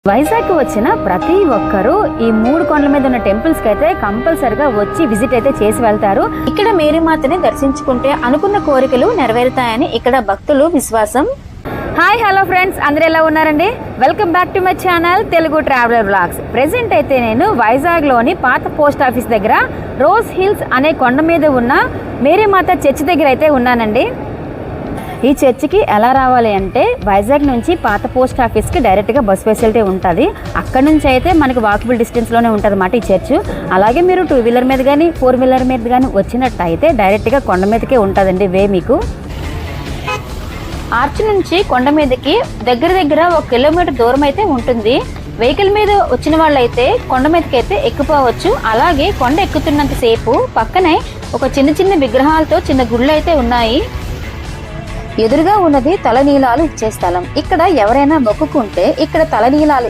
వైజాగ్ వచ్చిన ప్రతి ఒక్కరూ ఈ 3 కొండల మీద ఉన్న టెంపుల్స్ కి అయితే కంపల్సరిగా వచ్చి విజిట్ అయితే చేసి వెళ్తారు. ఇక్కడ మేరీమాతని దర్శించుకుంటే అనుకున్న కోరికలు నెరవేరుతాయని ఇక్కడ భక్తులు విశ్వాసం. హాయ్ హలో ఫ్రెండ్స్, అందరు ఎలా ఉన్నారండి? Welcome back to my channel Telugu traveller vlogs. Present అయితే నేను వైజాగ్లోని పాత పోస్ట్ ఆఫీస్ దగ్గర రోజ్ హిల్స్ అనే కొండ మీద ఉన్న మేరీమాత చర్చ్ దగ్గర అయితే ఉన్నానండి. ఈ చర్చికి ఎలా రావాలి అంటే వైజాగ్ నుంచి పాత పోస్ట్ ఆఫీస్కి డైరెక్ట్గా బస్ ఫెసిలిటీ ఉంటుంది. అక్కడ నుంచి అయితే మనకి వాకబుల్ డిస్టెన్స్లోనే ఉంటుంది అన్నమాట ఈ చర్చ్. అలాగే మీరు 2 వీలర్ మీద కానీ 4 వీలర్ మీద కానీ వచ్చినట్టయితే డైరెక్ట్గా కొండ మీదకే ఉంటుందండి వే మీకు. ఆర్చ్ నుంచి కొండ మీదకి దగ్గర 1 కిలోమీటర్ దూరం అయితే ఉంటుంది. వెహికల్ మీద వచ్చిన వాళ్ళైతే కొండ మీదకి అయితే ఎక్కిపోవచ్చు. అలాగే కొండ ఎక్కుతున్నంత సేపు పక్కనే ఒక చిన్న విగ్రహాలతో చిన్న గుళ్ళు అయితే ఉన్నాయి. ఎదురుగా ఉన్నది తలనీలాలు ఇచ్చే స్థలం. ఇక్కడ ఎవరైనా మొక్కుకుంటే ఇక్కడ తలనీలాలు